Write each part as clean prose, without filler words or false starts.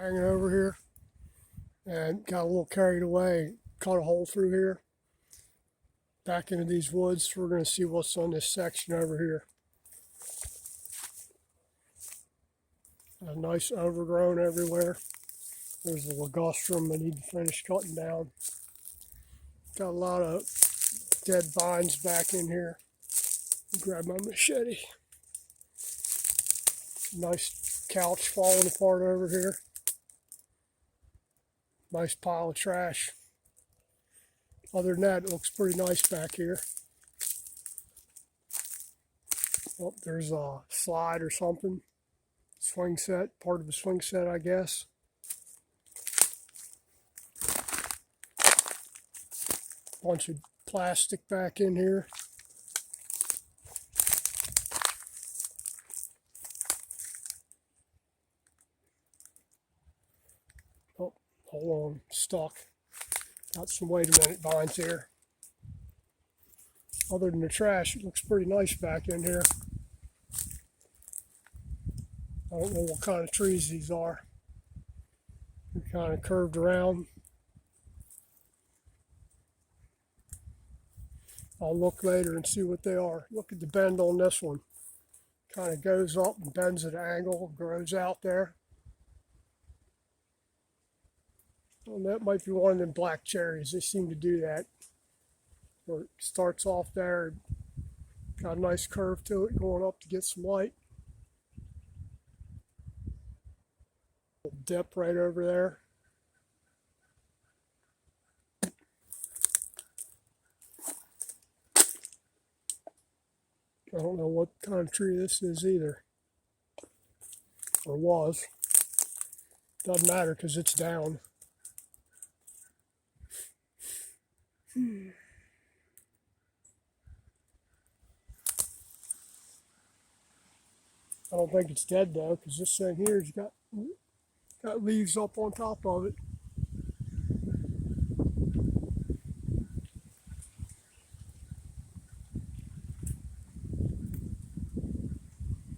hanging over here and got a little carried away, cut a hole through here, back into these woods. We're going to see what's on this section over here. A nice overgrown everywhere. There's a ligustrum I need to finish cutting down. Got a lot of dead vines back in here. Grab my machete. Nice couch falling apart over here. Nice pile of trash. Other than that, it looks pretty nice back here. Oh, there's a slide or something. Swing set, part of a swing set, I guess. Bunch of plastic back in here. Oh, hold on, stuck. Got some wait a minute vines here. Other than the trash, it looks pretty nice back in here. I don't know what kind of trees these are. They're kind of curved around. I'll look later and see what they are. Look at the bend on this one. Kind of goes up and bends at an angle, grows out there. Well, that might be one of them black cherries. They seem to do that. Or it starts off there, got a nice curve to it going up to get some light. Dip right over there. I don't know what kind of tree this is either, or was. Doesn't matter because it's down. I don't think it's dead though, because this thing here's got leaves up on top of it.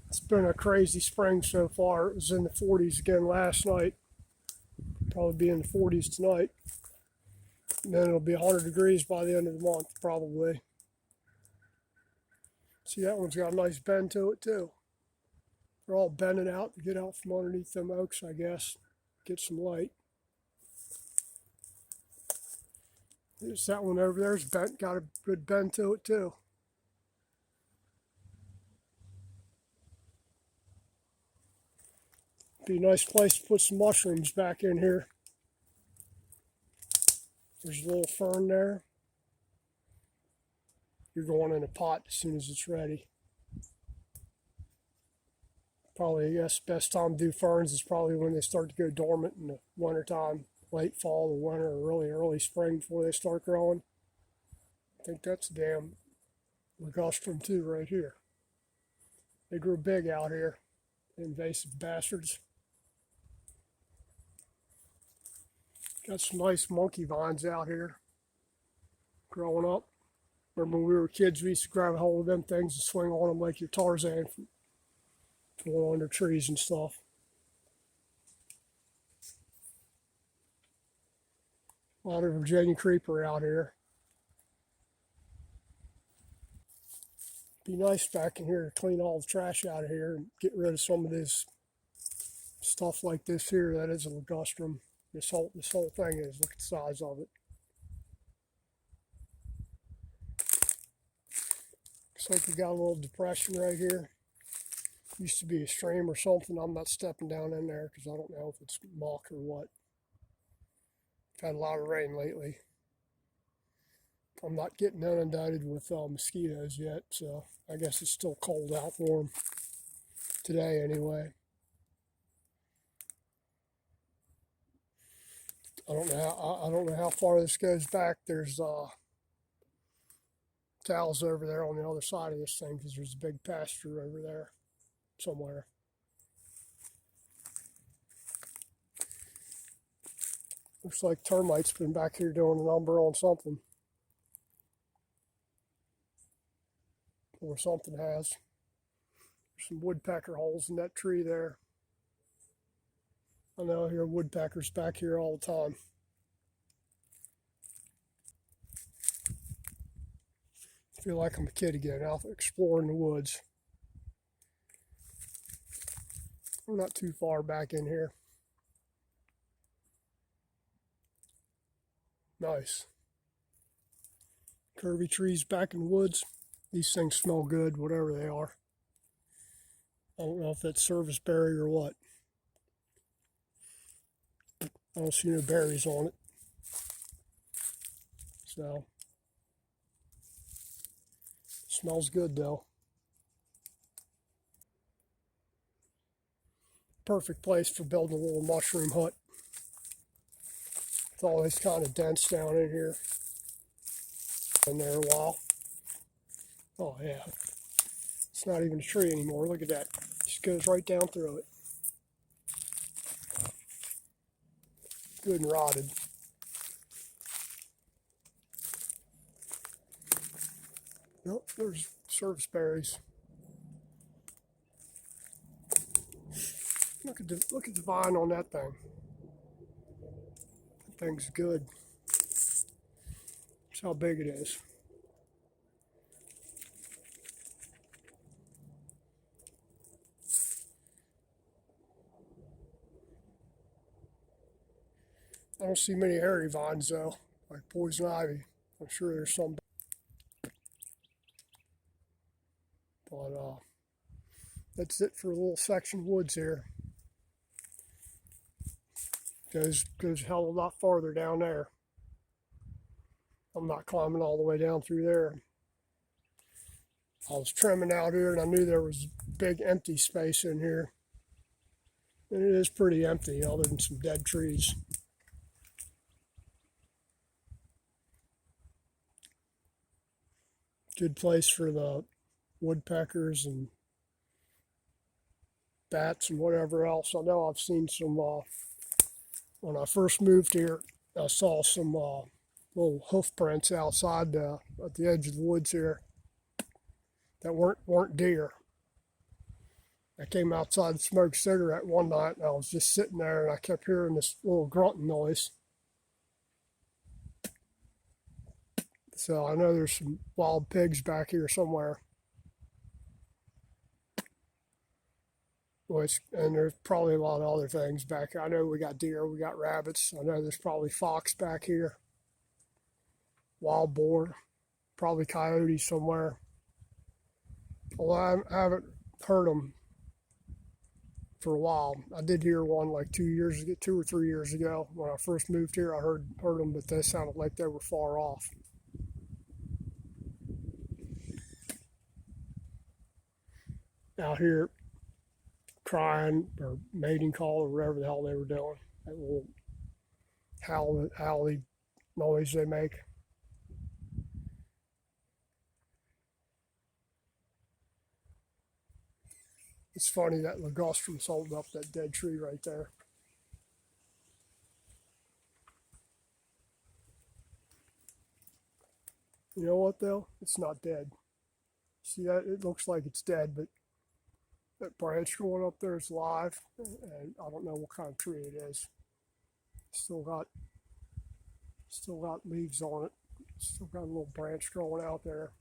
It's been a crazy spring so far. It was in the 40s again last night. Probably be in the 40s tonight. And then it'll be 100 degrees by the end of the month, probably. See, that one's got a nice bend to it too. They're all bending out to get out from underneath them oaks, I guess. Get some light. There's that one over there's bent, got a good bend to it too. Be a nice place to put some mushrooms back in here. There's a little fern there. You're going in a pot as soon as it's ready. Probably, I guess, best time to do ferns is probably when they start to go dormant in the wintertime, late fall or winter or really early spring before they start growing. I think that's a damn ligustrum too right here. They grew big out here, invasive bastards. Got some nice monkey vines out here growing up. Remember when we were kids, we used to grab a hold of them things and swing on them like your Tarzan from going under trees and stuff. A lot of Virginia creeper out here. Be nice back in here to clean all the trash out of here and get rid of some of this stuff like this here. That is a ligustrum. This whole thing is. Look at the size of it. Looks like we got a little depression right here. Used to be a stream or something. I'm not stepping down in there because I don't know if it's muck or what. I've had a lot of rain lately. I'm not getting inundated with mosquitoes yet, so I guess it's still cold out for them today anyway. I don't know how far this goes back. There's towels over there on the other side of this thing because there's a big pasture over there somewhere. Looks like termites been back here doing a number on something. Or something has. There's some woodpecker holes in that tree there. I know I hear woodpeckers back here all the time. I feel like I'm a kid again, out exploring the woods. We're not too far back in here. Nice. Curvy trees back in the woods. These things smell good, whatever they are. I don't know if that's serviceberry or what. I don't see no berries on it. So, smells good though. Perfect place for building a little mushroom hut. It's always kind of dense down in here. Been there a while. Oh yeah. It's not even a tree anymore. Look at that. Just goes right down through it. Good and rotted. Nope, there's service berries. Look at the vine on that thing. That thing's good. That's how big it is. I don't see many hairy vines though, like poison ivy. I'm sure there's some. But that's it for a little section of woods here. Goes a hell of a lot farther down there. I'm not climbing all the way down through there. I was trimming out here and I knew there was big empty space in here. And it is pretty empty other than some dead trees. Good place for the woodpeckers and bats and whatever else. I know I've seen some, when I first moved here, I saw some little hoof prints outside at the edge of the woods here that weren't deer. I came outside to smoke a cigarette one night and I was just sitting there and I kept hearing this little grunting noise. So I know there's some wild pigs back here somewhere. And there's probably a lot of other things back here. I know we got deer, we got rabbits. I know there's probably fox back here. Wild boar, probably coyotes somewhere. Well, I haven't heard them for a while. I did hear one like 2 or 3 years ago when I first moved here. I heard them, but they sounded like they were far off. Out here crying or mating call or whatever the hell they were doing. That little howly noise they make. It's funny that ligustrum's holding up that dead tree right there. You know what though? It's not dead. See that? It looks like it's dead, but that branch going up there is live, and I don't know what kind of tree it is. Still got leaves on it. Still got a little branch growing out there.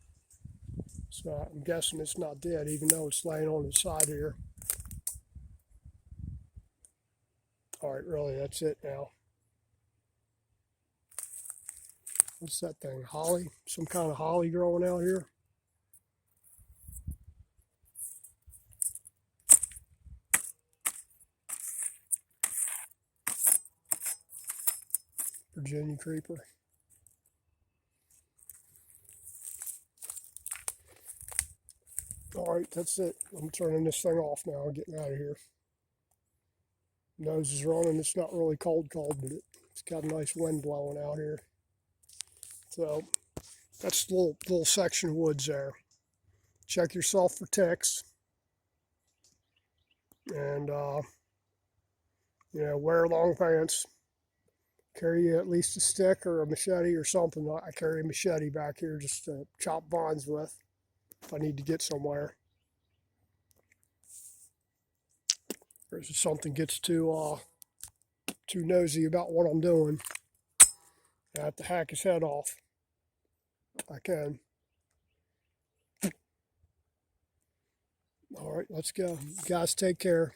So I'm guessing it's not dead, even though it's laying on its side here. All right, really, that's it now. What's that thing? Holly? Some kind of holly growing out here? Virginia creeper. All right, that's it. I'm turning this thing off now. I'm getting out of here. Nose is running. It's not really cold, but it's got a nice wind blowing out here. So that's a little section of woods there. Check yourself for ticks. And, wear long pants. Carry at least a stick or a machete or something. I carry a machete back here just to chop vines with if I need to get somewhere. Or if something gets too too nosy about what I'm doing. I have to hack his head off. I can. All right, let's go. You guys take care.